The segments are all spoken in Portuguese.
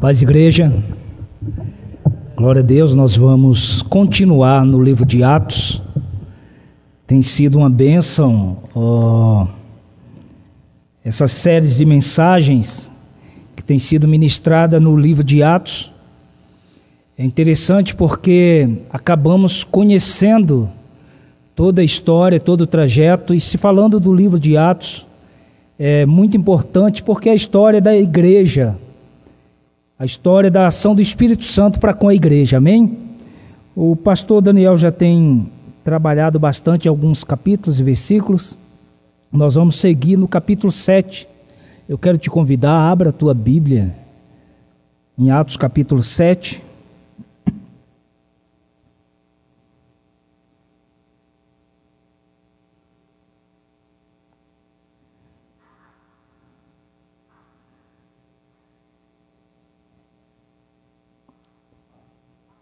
Paz, igreja, glória a Deus. Nós vamos continuar no livro de Atos. Tem sido uma bênção essas séries de mensagens que tem sido ministrada no livro de Atos. É interessante porque acabamos conhecendo toda a história, todo o trajeto, e se falando do livro de Atos, é muito importante porque é a história da igreja, a história da ação do Espírito Santo para com a igreja, amém? O pastor Daniel já tem trabalhado bastante alguns capítulos e versículos. Nós vamos seguir no capítulo 7. Eu quero te convidar, abra a tua Bíblia em Atos capítulo 7.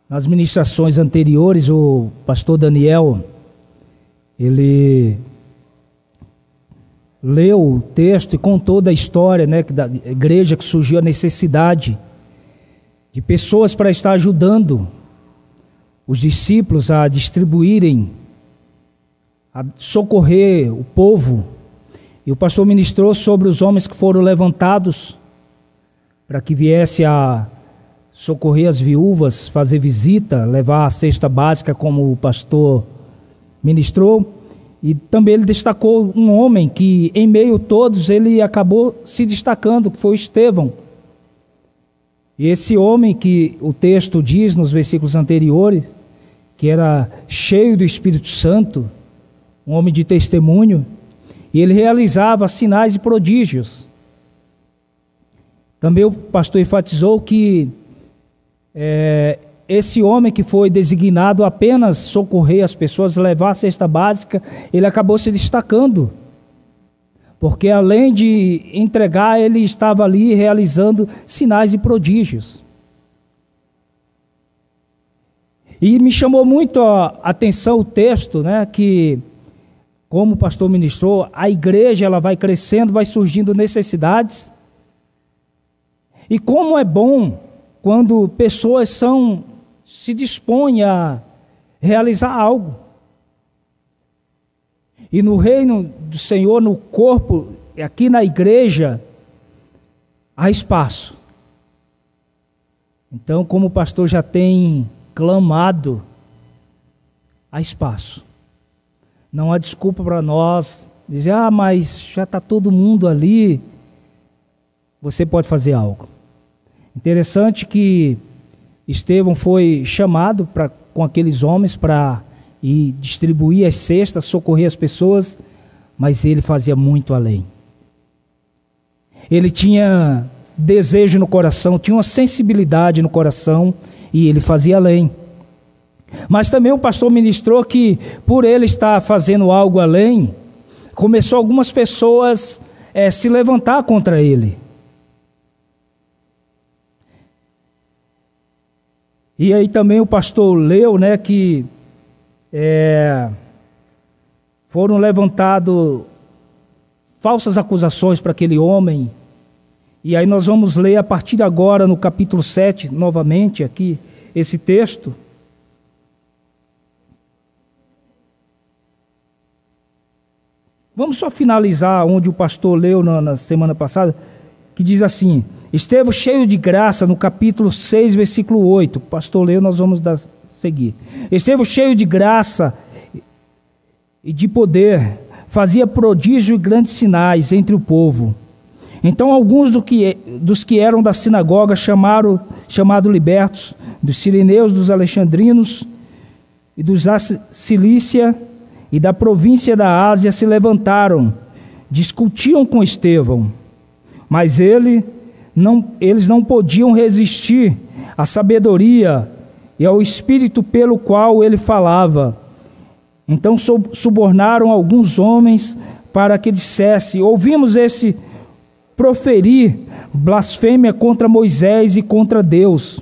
Nas ministrações anteriores, o pastor Daniel, ele leu o texto e contou da história, da igreja, que surgiu a necessidade de pessoas para estar ajudando os discípulos a distribuírem, a socorrer o povo. E o pastor ministrou sobre os homens que foram levantados para que viesse a socorrer as viúvas, fazer visita, levar a cesta básica, como o pastor ministrou. E também ele destacou um homem que, em meio a todos, ele acabou se destacando, que foi o Estevão. E esse homem que o texto diz nos versículos anteriores, que era cheio do Espírito Santo, um homem de testemunho, e ele realizava sinais e prodígios. Também o pastor enfatizou que esse homem que foi designado apenas socorrer as pessoas, levar a cesta básica, ele acabou se destacando, porque além de entregar, ele estava ali realizando sinais e prodígios. E me chamou muito a atenção o texto, que, como o pastor ministrou, a igreja ela vai crescendo, vai surgindo necessidades, e como é bom quando pessoas se dispõem a realizar algo. E no reino do Senhor, no corpo, aqui na igreja, há espaço. Então, como o pastor já tem clamado, há espaço. Não há desculpa para nós dizer, mas já está todo mundo ali. Você pode fazer algo. Interessante que Estevão foi chamado com aqueles homens para ir distribuir as cestas, socorrer as pessoas, mas ele fazia muito além. Ele tinha desejo no coração, tinha uma sensibilidade no coração e ele fazia além. Mas também o pastor ministrou que, por ele estar fazendo algo além, começou algumas pessoas se levantar contra ele. E aí também o pastor leu, que foram levantadas falsas acusações para aquele homem. E aí nós vamos ler a partir de agora no capítulo 7, novamente aqui, esse texto. Vamos só finalizar onde o pastor leu na semana passada, que diz assim: Estevão cheio de graça, no capítulo 6, versículo 8. O pastor leu, nós vamos seguir. Estevão cheio de graça e de poder, fazia prodígio e grandes sinais entre o povo. Então alguns dos que eram da sinagoga, chamado libertos, dos sirineus, dos alexandrinos e dos da Cilícia e da província da Ásia, se levantaram, discutiam com Estevão, mas eles não podiam resistir à sabedoria e ao espírito pelo qual ele falava. Então subornaram alguns homens para que dissesse: ouvimos esse proferir blasfêmia contra Moisés e contra Deus.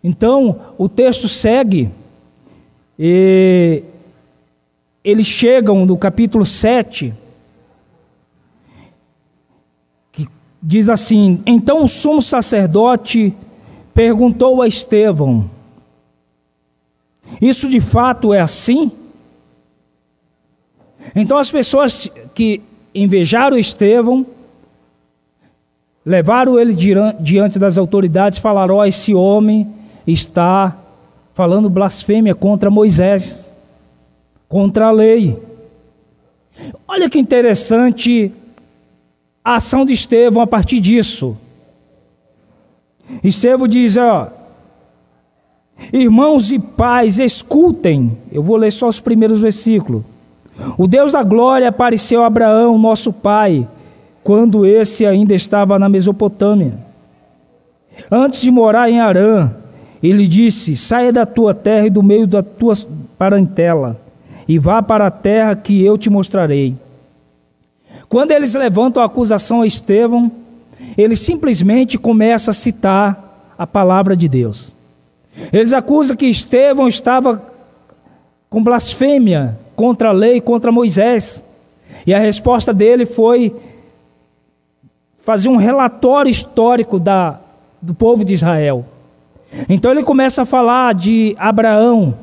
Então o texto segue, e eles chegam no capítulo 7, diz assim: então o sumo sacerdote perguntou a Estevão: isso de fato é assim? Então as pessoas que invejaram Estevão, levaram ele diante das autoridades, falaram: esse homem está falando blasfêmia contra Moisés, contra a lei. Olha que interessante a ação de Estevão a partir disso. Estevão diz: irmãos e pais, escutem. Eu vou ler só os primeiros versículos. O Deus da glória apareceu a Abraão, nosso pai, quando esse ainda estava na Mesopotâmia, antes de morar em Harã. Ele disse: saia da tua terra e do meio da tua parentela, e vá para a terra que eu te mostrarei. Quando eles levantam a acusação a Estevão, ele simplesmente começa a citar a palavra de Deus. Eles acusam que Estevão estava com blasfêmia contra a lei, contra Moisés. E a resposta dele foi fazer um relatório histórico do povo de Israel. Então ele começa a falar de Abraão,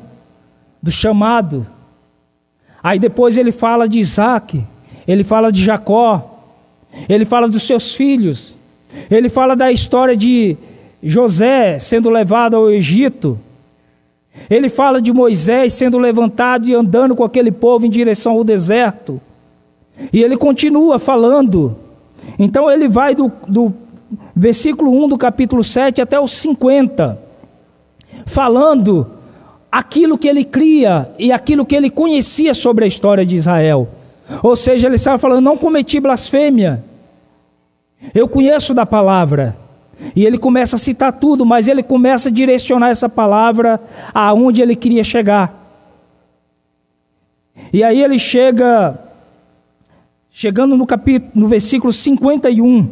do chamado. Aí depois ele fala de Isaac, ele fala de Jacó, ele fala dos seus filhos, ele fala da história de José sendo levado ao Egito. Ele fala de Moisés sendo levantado e andando com aquele povo em direção ao deserto. E ele continua falando. Então ele vai do versículo 1 do capítulo 7 até o 50, falando aquilo que ele cria e aquilo que ele conhecia sobre a história de Israel. Ou seja, ele estava falando: não cometi blasfêmia, eu conheço da palavra. E ele começa a citar tudo, mas ele começa a direcionar essa palavra aonde ele queria chegar. E aí ele chegando no versículo 51,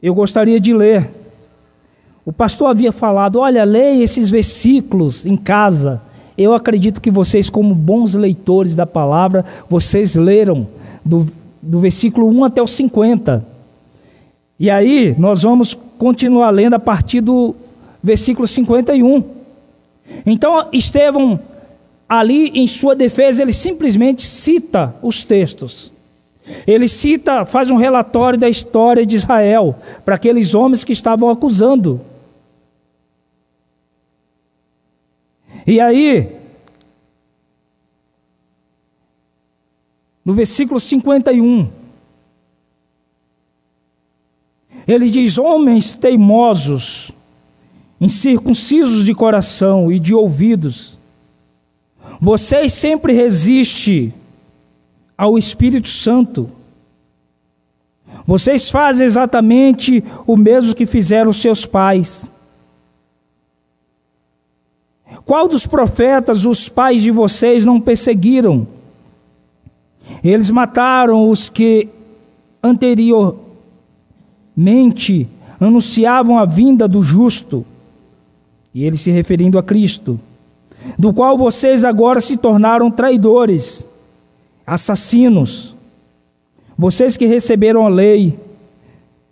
eu gostaria de ler. O pastor havia falado: olha, leia esses versículos em casa. Eu acredito que vocês, como bons leitores da palavra, vocês leram do versículo 1 até o 50. E aí nós vamos continuar lendo a partir do versículo 51. Então Estevão, ali em sua defesa, ele simplesmente cita os textos. Ele cita, faz um relatório da história de Israel para aqueles homens que estavam acusando. E aí, no versículo 51, ele diz: homens teimosos, incircuncisos de coração e de ouvidos, vocês sempre resistem ao Espírito Santo. Vocês fazem exatamente o mesmo que fizeram seus pais. Qual dos profetas os pais de vocês não perseguiram? Eles mataram os que anteriormente anunciavam a vinda do justo, e ele se referindo a Cristo, do qual vocês agora se tornaram traidores, assassinos. Vocês que receberam a lei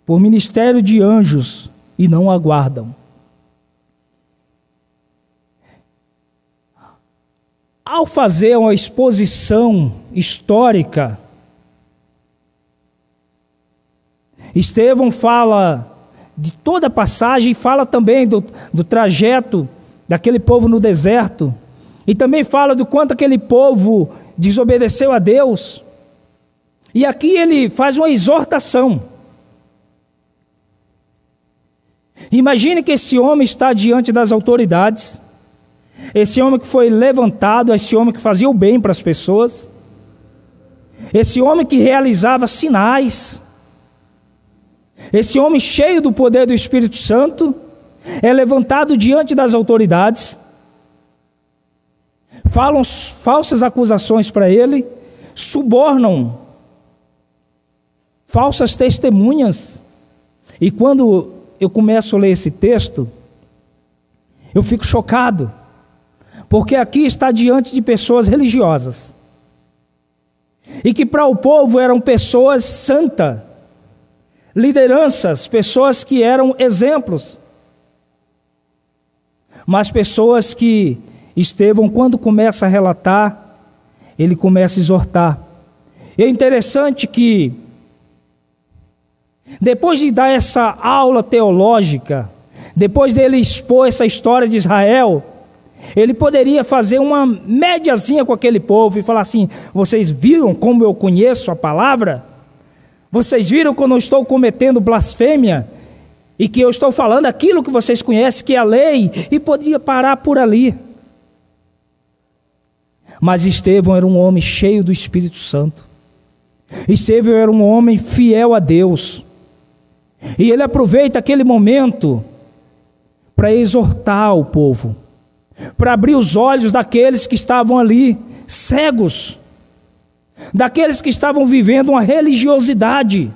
por ministério de anjos e não a guardam. Ao fazer uma exposição histórica, Estevão fala de toda a passagem, fala também do trajeto daquele povo no deserto, e também fala do quanto aquele povo desobedeceu a Deus. E aqui ele faz uma exortação. Imagine que esse homem está diante das autoridades, esse homem que foi levantado, esse homem que fazia o bem para as pessoas, esse homem que realizava sinais, esse homem cheio do poder do Espírito Santo, é levantado diante das autoridades, falam falsas acusações para ele, subornam falsas testemunhas. E quando eu começo a ler esse texto, eu fico chocado, porque aqui está diante de pessoas religiosas, e que para o povo eram pessoas santas, lideranças, pessoas que eram exemplos, mas pessoas que Estevão, quando começa a relatar, ele começa a exortar. E é interessante que, depois de dar essa aula teológica, depois dele expor essa história de Israel, ele poderia fazer uma médiazinha com aquele povo e falar assim: vocês viram como eu conheço a palavra? Vocês viram quando eu estou cometendo blasfêmia? E que eu estou falando aquilo que vocês conhecem, que é a lei, e podia parar por ali. Mas Estevão era um homem cheio do Espírito Santo. Estevão era um homem fiel a Deus. E ele aproveita aquele momento para exortar o povo, para abrir os olhos daqueles que estavam ali, cegos, daqueles que estavam vivendo uma religiosidade.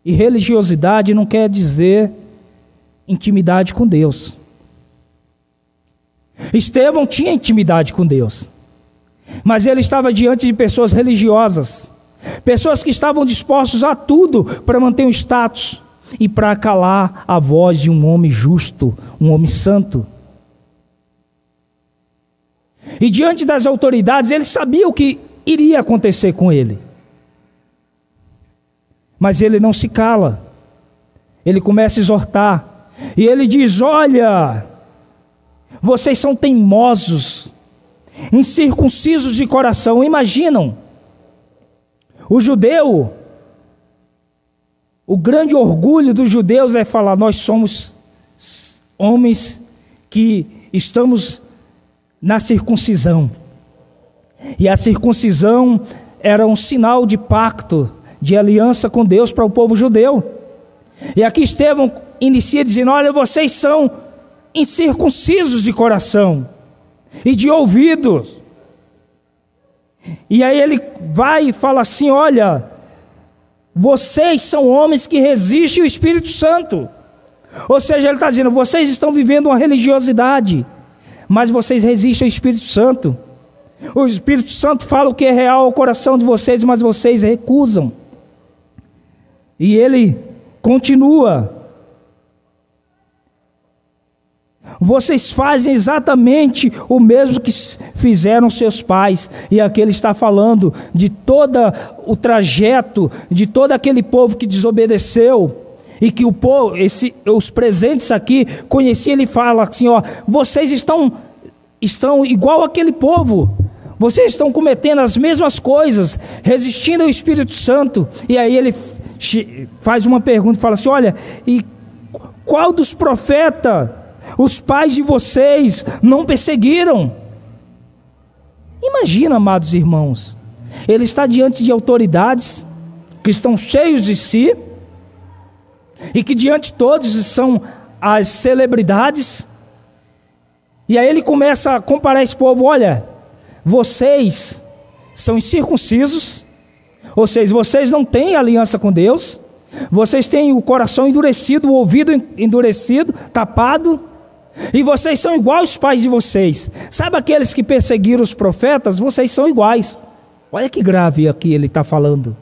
E religiosidade não quer dizer intimidade com Deus. Estevão tinha intimidade com Deus, mas ele estava diante de pessoas religiosas, pessoas que estavam dispostos a tudo para manter um status e para calar a voz de um homem justo, um homem santo. E diante das autoridades, ele sabia o que iria acontecer com ele. Mas ele não se cala. Ele começa a exortar. E ele diz: olha, vocês são teimosos, incircuncisos de coração. Imaginam, o judeu, o grande orgulho dos judeus é falar: nós somos homens que estamos na circuncisão. E a circuncisão era um sinal de pacto, de aliança com Deus para o povo judeu. E aqui Estevão inicia dizendo: olha, vocês são incircuncisos de coração e de ouvidos. E aí ele vai e fala assim: olha, vocês são homens que resistem ao Espírito Santo. Ou seja, ele está dizendo: vocês estão vivendo uma religiosidade, mas vocês resistem ao Espírito Santo. O Espírito Santo fala o que é real ao coração de vocês, mas vocês recusam. E ele continua: vocês fazem exatamente o mesmo que fizeram seus pais. E aqui ele está falando de todo o trajeto, de todo aquele povo que desobedeceu, e que o povo, os presentes aqui conheciam. Ele fala assim: ó, vocês estão igual aquele povo. Vocês estão cometendo as mesmas coisas, resistindo ao Espírito Santo. E aí ele faz uma pergunta e fala assim: olha, e qual dos profetas os pais de vocês não perseguiram? Imagina, amados irmãos, ele está diante de autoridades que estão cheios de si, e que diante de todos são as celebridades. E aí ele começa a comparar esse povo: olha, vocês são incircuncisos, ou seja, vocês não têm aliança com Deus, vocês têm o coração endurecido, o ouvido endurecido, tapado, e vocês são igual aos pais de vocês. Sabe aqueles que perseguiram os profetas? Vocês são iguais. Olha que grave aqui ele está falando.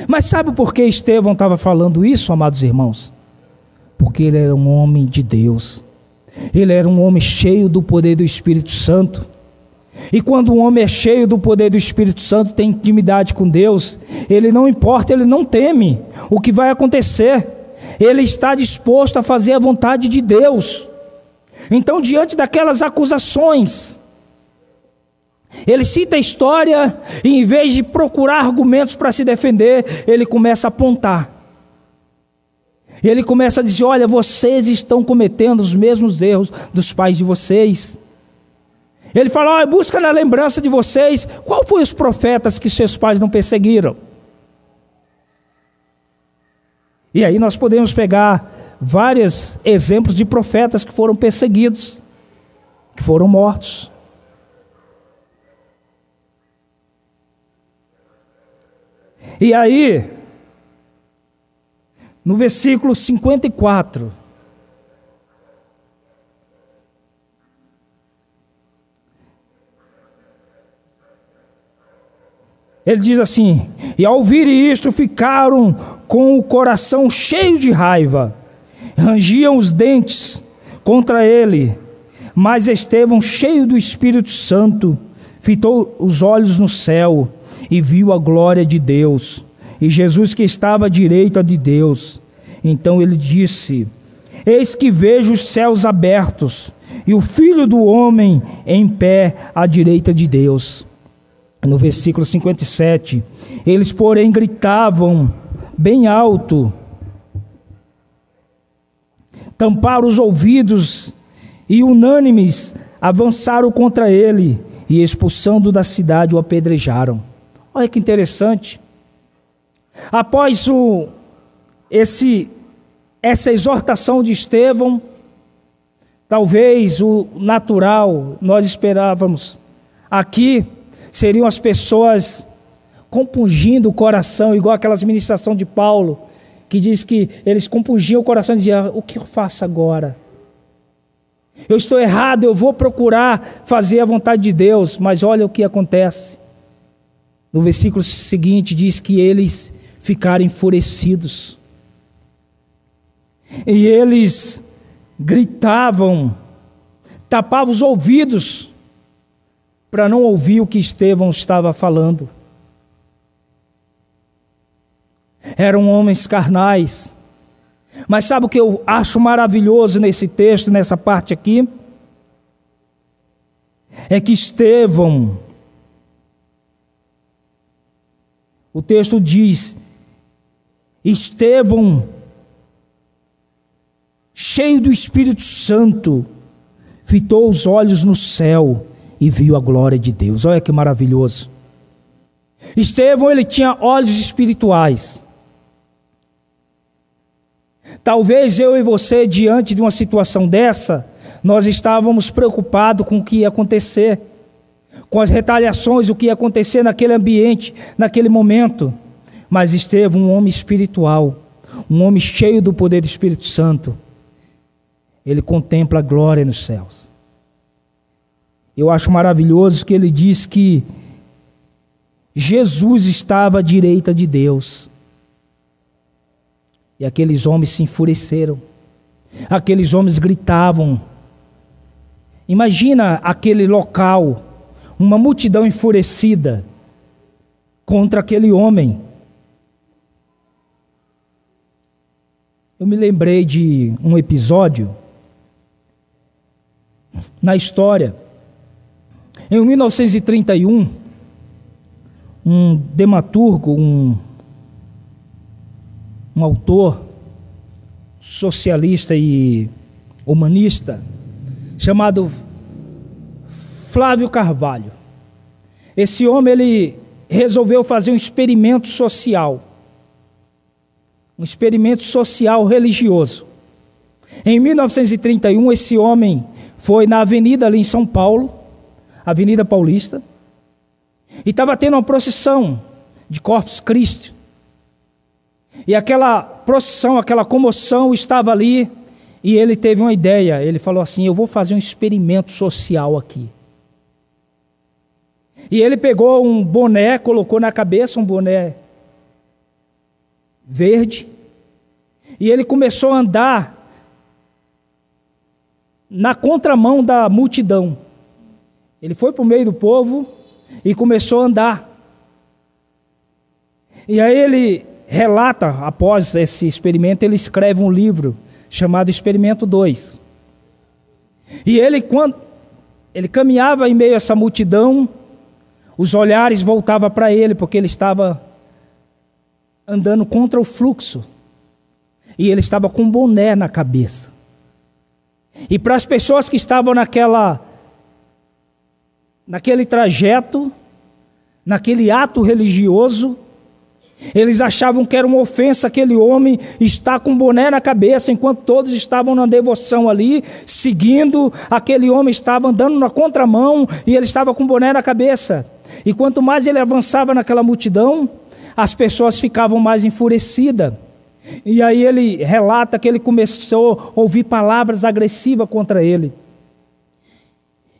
Mas sabe por que Estevão estava falando isso, amados irmãos? Porque ele era um homem de Deus. Ele era um homem cheio do poder do Espírito Santo. E quando um homem é cheio do poder do Espírito Santo, tem intimidade com Deus, ele não importa, ele não teme o que vai acontecer. Ele está disposto a fazer a vontade de Deus. Então, diante daquelas acusações, ele cita a história e, em vez de procurar argumentos para se defender, ele começa a apontar. Ele começa a dizer: olha, vocês estão cometendo os mesmos erros dos pais de vocês. Ele fala: olha, busca na lembrança de vocês, qual foi os profetas que seus pais não perseguiram? E aí nós podemos pegar vários exemplos de profetas que foram perseguidos, que foram mortos. E aí, no versículo 54, Ele diz assim: e ao ouvir isto ficaram com o coração cheio de raiva, rangiam os dentes contra ele. Mas Estevão, cheio do Espírito Santo, fitou os olhos no céu e viu a glória de Deus, e Jesus que estava à direita de Deus. Então ele disse: eis que vejo os céus abertos e o Filho do Homem em pé à direita de Deus. No versículo 57, eles porém gritavam bem alto, tamparam os ouvidos e unânimes avançaram contra ele e, expulsando da cidade, o apedrejaram. Olha que interessante. Após essa exortação de Estevão, talvez o natural, nós esperávamos aqui, seriam as pessoas compungindo o coração, igual aquelas ministrações de Paulo, que diz que eles compungiam o coração e diziam: o que eu faço agora? Eu estou errado, eu vou procurar fazer a vontade de Deus. Mas olha o que acontece. No versículo seguinte diz que eles ficaram enfurecidos. E eles gritavam, tapavam os ouvidos para não ouvir o que Estevão estava falando. Eram homens carnais. Mas sabe o que eu acho maravilhoso nesse texto, nessa parte aqui? É que Estevão, o texto diz, Estevão, cheio do Espírito Santo, fitou os olhos no céu e viu a glória de Deus. Olha que maravilhoso. Estevão, ele tinha olhos espirituais. Talvez eu e você, diante de uma situação dessa, nós estávamos preocupados com o que ia acontecer, com as retaliações, o que ia acontecer naquele ambiente, naquele momento. Mas Estevão, um homem espiritual, um homem cheio do poder do Espírito Santo, ele contempla a glória nos céus. Eu acho maravilhoso que ele diz que Jesus estava à direita de Deus. E aqueles homens se enfureceram. Aqueles homens gritavam. Imagina aquele local, uma multidão enfurecida contra aquele homem. Eu me lembrei de um episódio na história. Em 1931, um dramaturgo, um autor socialista e humanista chamado Flávio Carvalho. Esse homem, ele resolveu fazer um experimento social religioso. Em 1931, esse homem foi na avenida ali em São Paulo, Avenida Paulista, e estava tendo uma procissão de Corpus Christi. E aquela procissão, aquela comoção estava ali, e ele teve uma ideia. Ele falou assim: eu vou fazer um experimento social aqui. E ele pegou um boné, colocou na cabeça, um boné verde, e ele começou a andar na contramão da multidão. Ele foi para o meio do povo e começou a andar. E aí ele relata, após esse experimento, ele escreve um livro chamado Experimento 2. E ele, quando ele caminhava em meio a essa multidão, os olhares voltavam para ele, porque ele estava andando contra o fluxo. E ele estava com um boné na cabeça. E para as pessoas que estavam naquele trajeto, naquele ato religioso, eles achavam que era uma ofensa aquele homem estar com um boné na cabeça, enquanto todos estavam na devoção ali, seguindo. Aquele homem estava andando na contramão e ele estava com um boné na cabeça. E quanto mais ele avançava naquela multidão, as pessoas ficavam mais enfurecidas. E aí ele relata que ele começou a ouvir palavras agressivas contra ele.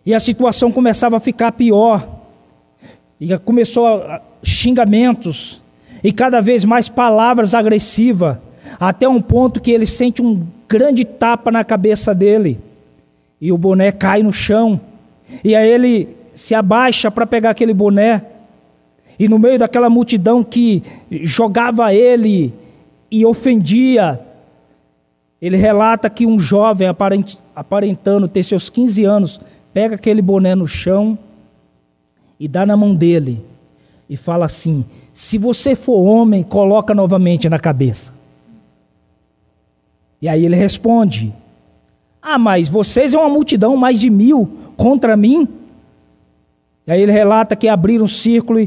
E a situação começava a ficar pior. E começou xingamentos e cada vez mais palavras agressivas, até um ponto que ele sente um grande tapa na cabeça dele. E o boné cai no chão. E aí ele se abaixa para pegar aquele boné. E no meio daquela multidão que jogava ele e ofendia, ele relata que um jovem aparentando ter seus 15 anos, pega aquele boné no chão e dá na mão dele. E fala assim: se você for homem, coloca novamente na cabeça. E aí ele responde: mas vocês é uma multidão, mais de 1000 contra mim? E aí ele relata que abriram um círculo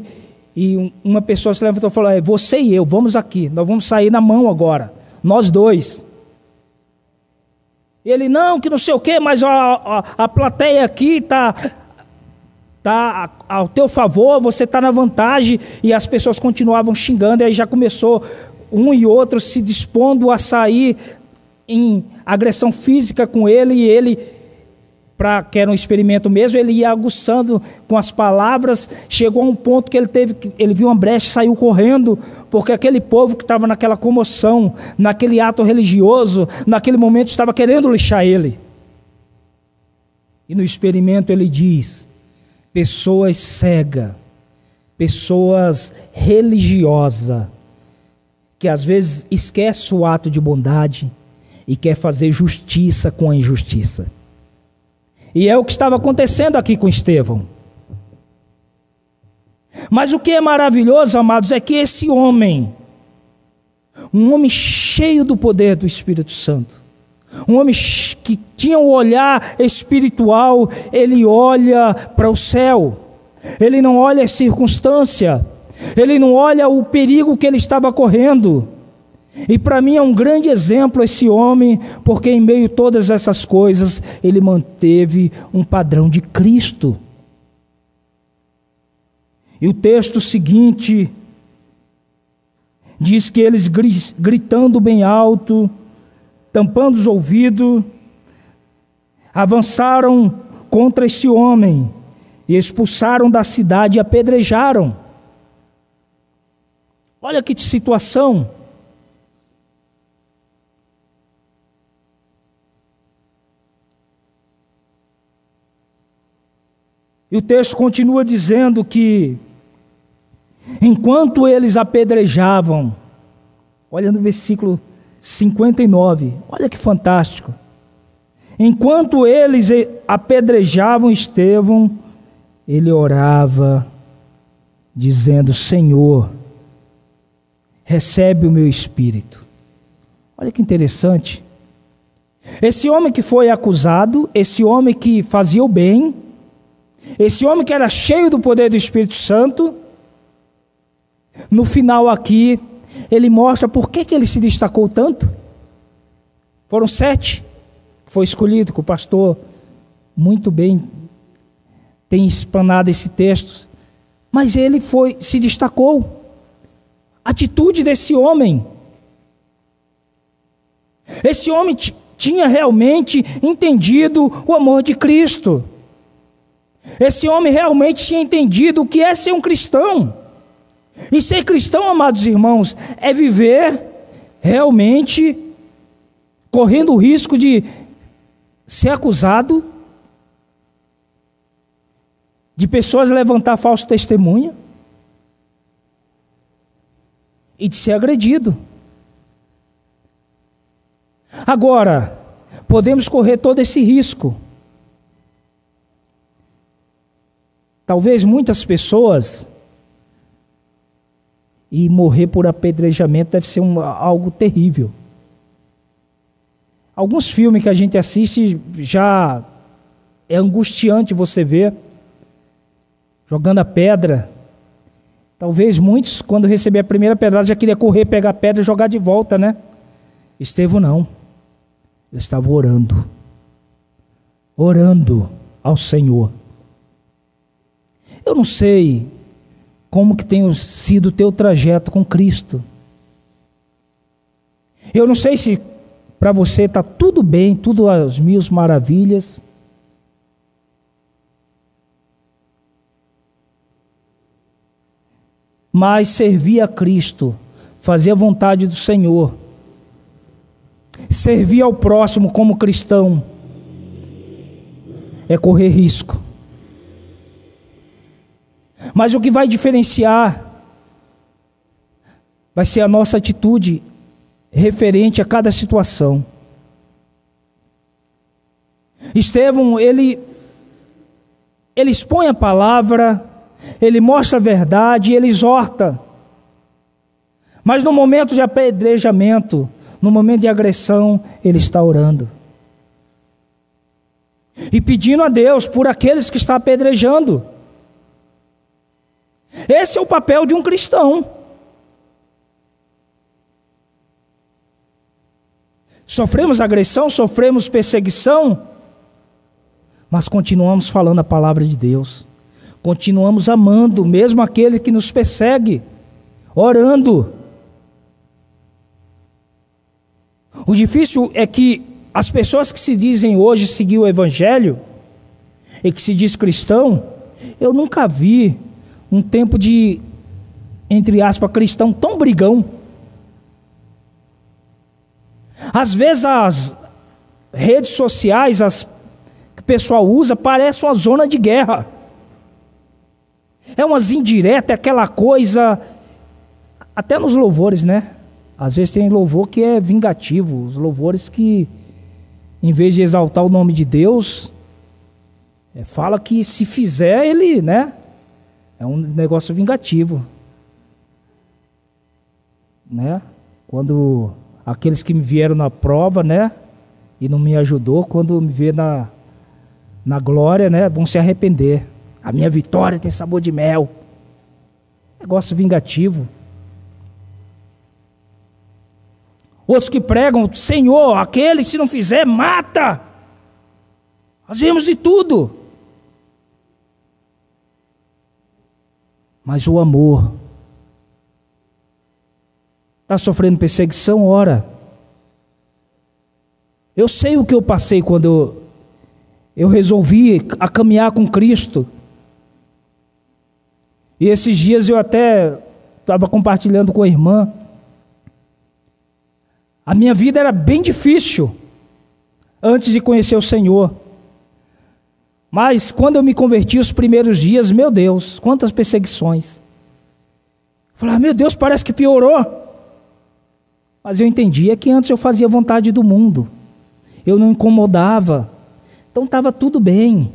e uma pessoa se levantou e falou: você e eu, vamos aqui, nós vamos sair na mão agora, nós dois. Ele: não, que não sei o quê, mas a plateia aqui está ao teu favor, você está na vantagem. E as pessoas continuavam xingando, e aí já começou um e outro se dispondo a sair em agressão física com ele, e ele, que era um experimento mesmo, ele ia aguçando com as palavras. Chegou a um ponto que ele viu uma brecha e saiu correndo, porque aquele povo que estava naquela comoção, naquele ato religioso, naquele momento estava querendo lixar ele. E no experimento ele diz: pessoas cegas, pessoas religiosas, que às vezes esquece o ato de bondade e quer fazer justiça com a injustiça. E é o que estava acontecendo aqui com Estevão. Mas o que é maravilhoso, amados, é que esse homem, um homem cheio do poder do Espírito Santo, um homem que tinha um olhar espiritual, ele olha para o céu, ele não olha as circunstâncias, ele não olha o perigo que ele estava correndo. E para mim é um grande exemplo esse homem, porque em meio a todas essas coisas, ele manteve um padrão de Cristo. E o texto seguinte diz que eles, gritando bem alto, tampando os ouvidos, avançaram contra esse homem e expulsaram da cidade e apedrejaram. Olha que situação. E o texto continua dizendo que, enquanto eles apedrejavam, olha no versículo 59, olha que fantástico. Enquanto eles apedrejavam Estevão, ele orava, dizendo: Senhor, recebe o meu espírito. Olha que interessante. Esse homem que foi acusado, esse homem que fazia o bem, esse homem que era cheio do poder do Espírito Santo, no final aqui, ele mostra por que ele se destacou tanto. Foram 7 que foi escolhido, que o pastor muito bem tem explanado esse texto. Mas ele se destacou. A atitude desse homem. Esse homem tinha realmente entendido o amor de Cristo. Esse homem realmente tinha entendido o que é ser um cristão. E ser cristão, amados irmãos, é viver realmente correndo o risco de ser acusado, de pessoas levantar falso testemunho e de ser agredido. Agora, podemos correr todo esse risco. Talvez muitas pessoas, e morrer por apedrejamento deve ser algo terrível. Alguns filmes que a gente assiste já é angustiante você ver jogando a pedra. Talvez muitos, quando receber a primeira pedrada, já queria correr, pegar a pedra e jogar de volta, né? Estevão não. Ele estava orando ao Senhor. Eu não sei como que tem sido o teu trajeto com Cristo. Eu não sei se para você está tudo bem, tudo às mil maravilhas. mas servir a Cristo, fazer a vontade do Senhor, servir ao próximo como cristão, é correr risco. Mas o que vai diferenciar vai ser a nossa atitude referente a cada situação. Estevão, ele expõe a palavra, ele mostra a verdade, ele exorta. Mas no momento de apedrejamento, no momento de agressão, ele está orando. E pedindo a Deus por aqueles que está apedrejando. Esse é o papel de um cristão. Sofremos agressão, sofremos perseguição, mas continuamos falando a palavra de Deus. Continuamos amando, mesmo aquele que nos persegue, orando. O difícil é que as pessoas que se dizem hoje seguir o Evangelho, e que se diz cristão, eu nunca vi um tempo de, entre aspas, cristão tão brigão. Às vezes as redes sociais que o pessoal usa parecem uma zona de guerra. É umas indiretas, é aquela coisa, até nos louvores, né? Às vezes tem louvor que é vingativo, os louvores que, em vez de exaltar o nome de Deus, fala que se fizer ele, né? É um negócio vingativo, né? Quando aqueles que me vieram na prova, né? E não me ajudou, quando me vê na glória, né? Vão se arrepender. A minha vitória tem sabor de mel. Negócio vingativo. Outros que pregam, Senhor, aquele se não fizer, mata. Nós vemos de tudo. Mas o amor. Está sofrendo perseguição? Ora. Eu sei o que eu passei quando eu resolvi a caminhar com Cristo. E esses dias eu até estava compartilhando com a irmã. A minha vida era bem difícil antes de conhecer o Senhor. Mas quando eu me converti os primeiros dias, meu Deus, quantas perseguições. Eu falei, meu Deus, parece que piorou. Mas eu entendia que antes eu fazia a vontade do mundo. Eu não incomodava. Então estava tudo bem.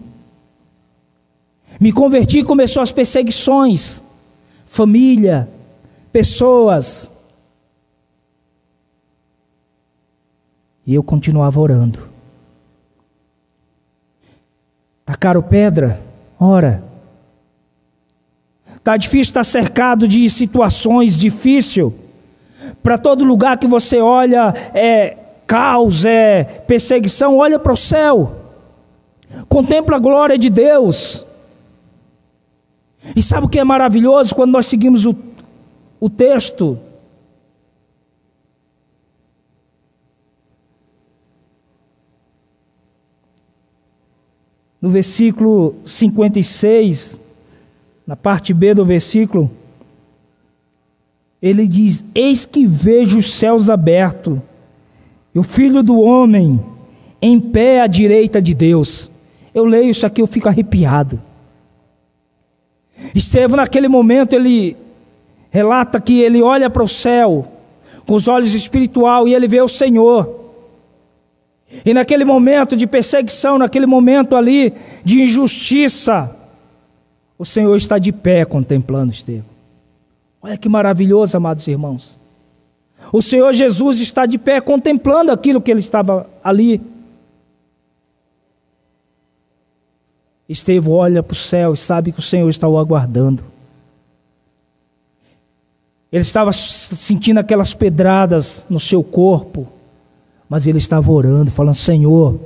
Me converti e começou as perseguições. Família, pessoas. E eu continuava orando. Tacaram pedra? Ora. Está difícil, está cercado de situações difíceis. Para todo lugar que você olha é caos, é perseguição, olha para o céu. Contempla a glória de Deus. E sabe o que é maravilhoso quando nós seguimos o texto? No versículo 56, na parte B do versículo, ele diz, eis que vejo os céus abertos, e o Filho do Homem em pé à direita de Deus. Eu leio isso aqui, eu fico arrepiado. Estevão, naquele momento, ele relata que ele olha para o céu, com os olhos espirituais, e ele vê o Senhor. E naquele momento de perseguição, naquele momento ali de injustiça, o Senhor está de pé contemplando Estevão. Olha que maravilhoso, amados irmãos. O Senhor Jesus está de pé contemplando aquilo que ele estava ali. Estevão olha para o céu e sabe que o Senhor está o aguardando. Ele estava sentindo aquelas pedradas no seu corpo, mas ele estava orando, falando, Senhor,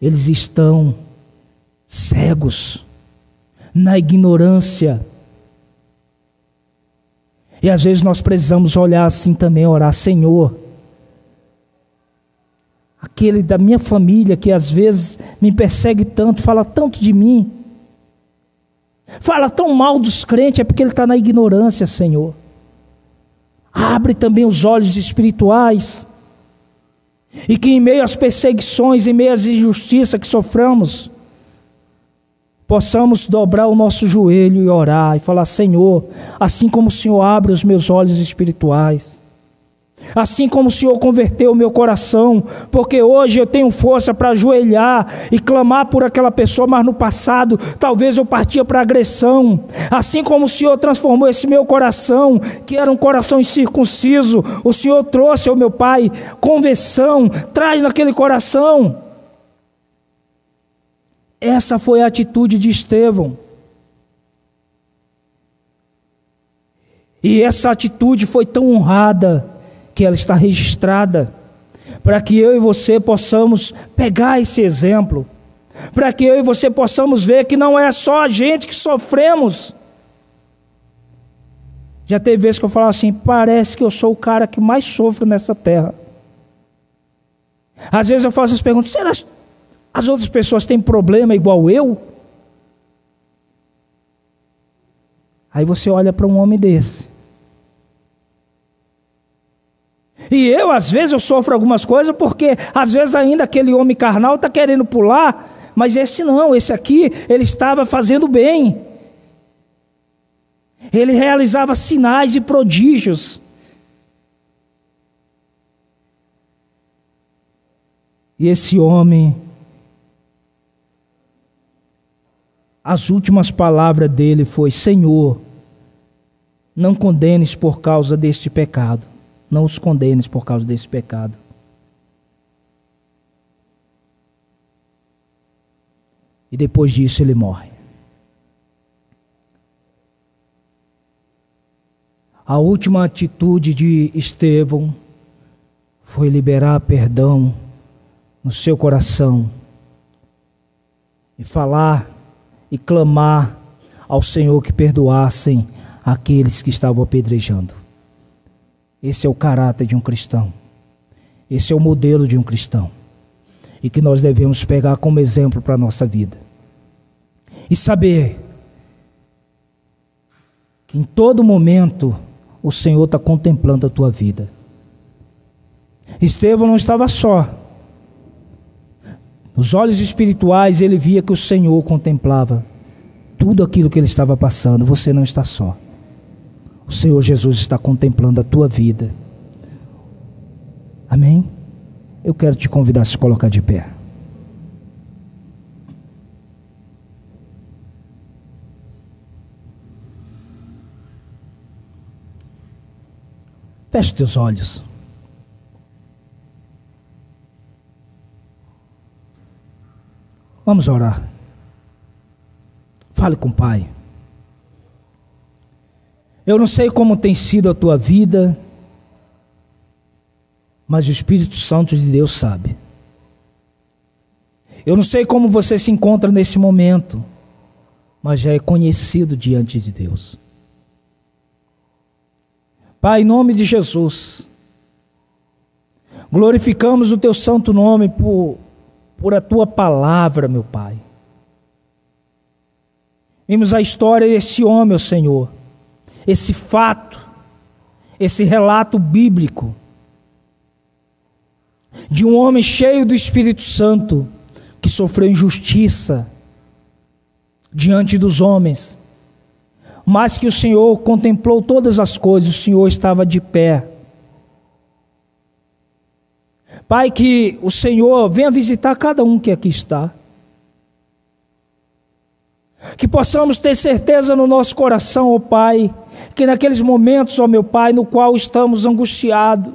eles estão cegos, na ignorância. E às vezes nós precisamos olhar assim também, orar, Senhor, aquele da minha família que às vezes me persegue tanto, fala tanto de mim, Fala tão mal dos crentes, é porque ele está na ignorância, Senhor. Abre também os olhos espirituais. E que em meio às perseguições, em meio às injustiças que sofremos, possamos dobrar o nosso joelho e orar e falar: Senhor, assim como o Senhor abre os meus olhos espirituais, assim como o Senhor converteu o meu coração, porque hoje eu tenho força para ajoelhar e clamar por aquela pessoa, mas no passado talvez eu partia para agressão. Assim como o Senhor transformou esse meu coração, que era um coração incircunciso, o Senhor trouxe ao meu Pai conversão, traz naquele coração. Essa foi a atitude de Estevão. E essa atitude foi tão honrada que ela está registrada, para que eu e você possamos pegar esse exemplo, para que eu e você possamos ver que não é só a gente que sofremos. Já teve vezes que eu falo assim: parece que eu sou o cara que mais sofre nessa terra. Às vezes eu faço as perguntas: será que as outras pessoas têm problema igual eu? Aí você olha para um homem desse. E eu, às vezes, eu sofro algumas coisas porque, às vezes, ainda aquele homem carnal está querendo pular, mas esse não, esse aqui, ele estava fazendo bem. Ele realizava sinais e prodígios. E esse homem, as últimas palavras dele foi: Senhor, não condenes por causa deste pecado. Não os condenes por causa desse pecado. E depois disso ele morre. A última atitude de Estevão foi liberar perdão no seu coração e falar e clamar ao Senhor que perdoassem aqueles que estavam apedrejando. Esse é o caráter de um cristão. Esse é o modelo de um cristão. E que nós devemos pegar como exemplo para a nossa vida. E saber que em todo momento o Senhor está contemplando a tua vida. Estevão não estava só. Nos olhos espirituais ele via que o Senhor contemplava tudo aquilo que ele estava passando. Você não está só. O Senhor Jesus está contemplando a tua vida. Amém? Eu quero te convidar a se colocar de pé. Feche teus olhos. Vamos orar. Fale com o Pai. Eu não sei como tem sido a tua vida, mas o Espírito Santo de Deus sabe. Eu não sei como você se encontra nesse momento, mas já é conhecido diante de Deus. Pai, em nome de Jesus, glorificamos o teu santo nome por a tua palavra, meu Pai. Vimos a história desse homem, ó Senhor, esse fato, esse relato bíblico de um homem cheio do Espírito Santo que sofreu injustiça diante dos homens, mas que o Senhor contemplou todas as coisas, o Senhor estava de pé. Pai, que o Senhor venha visitar cada um que aqui está. Que possamos ter certeza no nosso coração, ó Pai, que naqueles momentos, ó meu Pai, no qual estamos angustiados,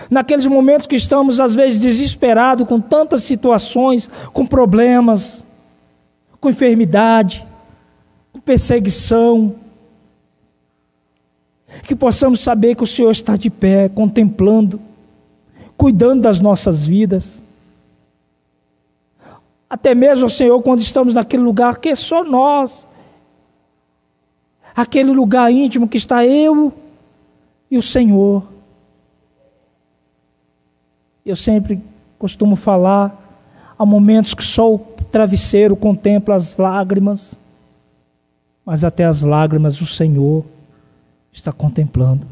naqueles momentos que estamos às vezes desesperados com tantas situações, com problemas, com enfermidade, com perseguição, que possamos saber que o Senhor está de pé, contemplando, cuidando das nossas vidas. Até mesmo, Senhor, quando estamos naquele lugar que é só nós, aquele lugar íntimo que está eu e o Senhor. Eu sempre costumo falar, há momentos que só o travesseiro contempla as lágrimas, mas até as lágrimas o Senhor está contemplando,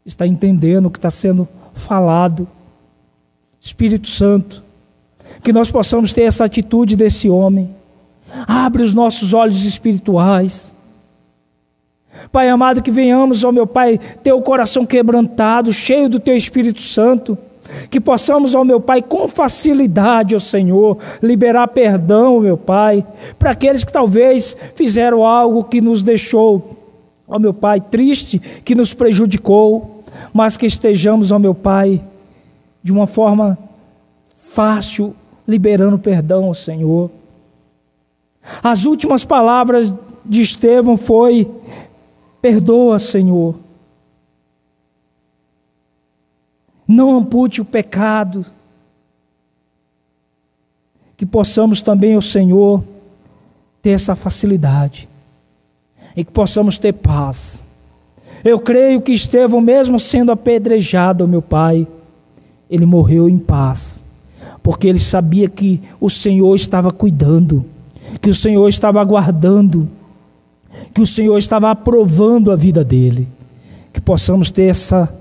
está entendendo o que está sendo falado. Espírito Santo, que nós possamos ter essa atitude desse homem. Abre os nossos olhos espirituais. Pai amado, que venhamos, ó meu Pai, ter o coração quebrantado, cheio do Teu Espírito Santo. Que possamos, ó meu Pai, com facilidade, ó Senhor, liberar perdão, meu Pai, para aqueles que talvez fizeram algo que nos deixou, ó meu Pai, triste, que nos prejudicou, mas que estejamos, ó meu Pai, de uma forma fácil, liberando perdão ao Senhor. As últimas palavras de Estevão foi: perdoa, Senhor. Não ampute o pecado. Que possamos também, ó Senhor, ter essa facilidade e que possamos ter paz. Eu creio que Estevão, mesmo sendo apedrejado, ó meu Pai, ele morreu em paz, porque ele sabia que o Senhor estava cuidando, que o Senhor estava aguardando, que o Senhor estava aprovando a vida dele. Que possamos ter essa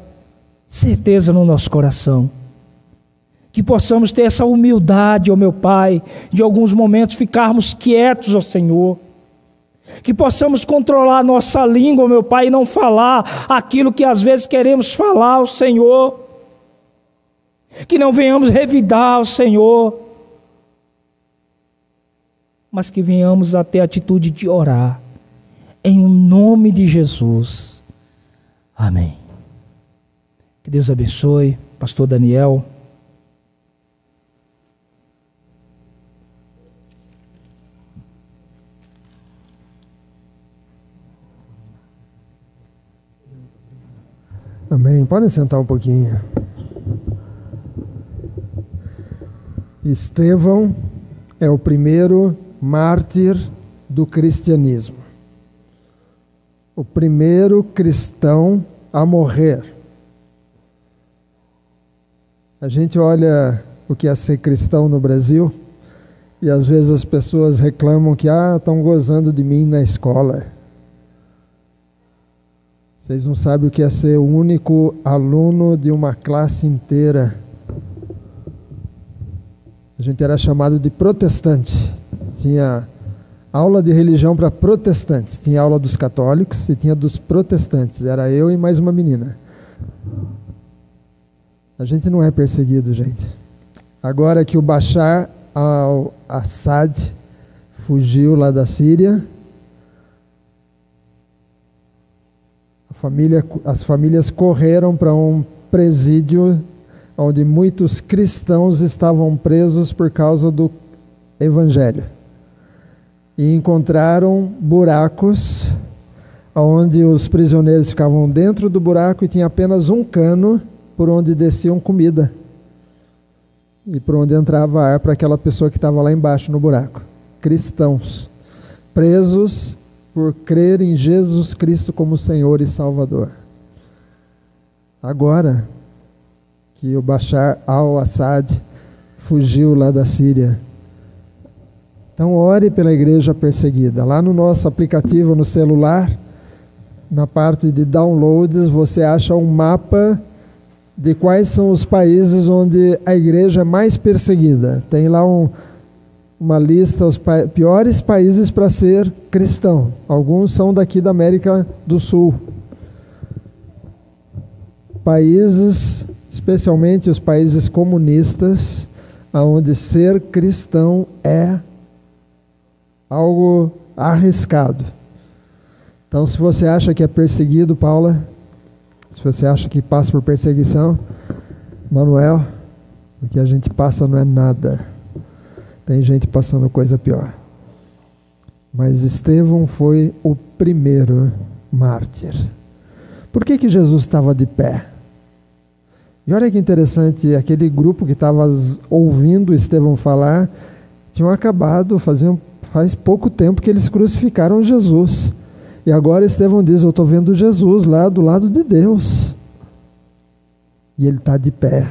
certeza no nosso coração, que possamos ter essa humildade, ó meu Pai, de alguns momentos ficarmos quietos, ó Senhor, que possamos controlar a nossa língua, ó meu Pai, e não falar aquilo que às vezes queremos falar, ó Senhor. Que não venhamos revidar ao Senhor, mas que venhamos a ter a atitude de orar, em nome de Jesus. Amém. Que Deus abençoe, pastor Daniel. Amém. Podem sentar um pouquinho. Estevão é o primeiro mártir do cristianismo. O primeiro cristão a morrer. A gente olha o que é ser cristão no Brasil e às vezes as pessoas reclamam que estão gozando de mim na escola. Vocês não sabem o que é ser o único aluno de uma classe inteira. A gente era chamado de protestante. Tinha aula de religião para protestantes. Tinha aula dos católicos e tinha dos protestantes. Era eu e mais uma menina. A gente não é perseguido, gente. Agora que o Bashar al-Assad fugiu lá da Síria, as famílias correram para um presídio onde muitos cristãos estavam presos por causa do Evangelho. E encontraram buracos onde os prisioneiros ficavam dentro do buraco e tinha apenas um cano por onde desciam comida e por onde entrava ar para aquela pessoa que estava lá embaixo no buraco. Cristãos, presos por crer em Jesus Cristo como Senhor e Salvador. Agora que o Bashar al-Assad fugiu lá da Síria. Então ore pela igreja perseguida. Lá no nosso aplicativo no celular, na parte de downloads, você acha um mapa de quais são os países onde a igreja é mais perseguida. Tem lá uma lista, os piores países para ser cristão. Alguns são daqui da América do Sul. Países, especialmente os países comunistas, onde ser cristão é algo arriscado. Então, se você acha que é perseguido, Paula, se você acha que passa por perseguição, Manuel, o que a gente passa não é nada. Tem gente passando coisa pior. Mas Estevão foi o primeiro mártir. Por que Jesus estava de pé? E olha que interessante, aquele grupo que estava ouvindo Estevão falar, tinham acabado, faz pouco tempo que eles crucificaram Jesus. E agora Estevão diz, eu estou vendo Jesus lá do lado de Deus. E ele está de pé.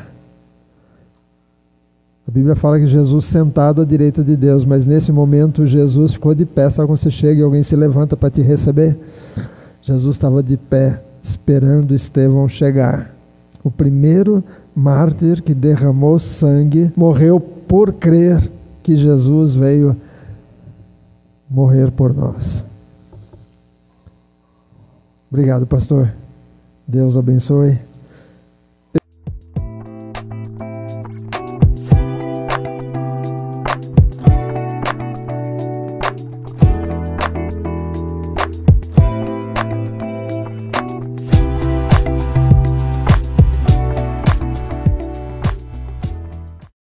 A Bíblia fala que Jesus sentado à direita de Deus, mas nesse momento Jesus ficou de pé. Sabe quando você chega e alguém se levanta para te receber? Jesus estava de pé, esperando Estevão chegar. O primeiro mártir que derramou sangue morreu por crer que Jesus veio morrer por nós. Obrigado, pastor. Deus abençoe.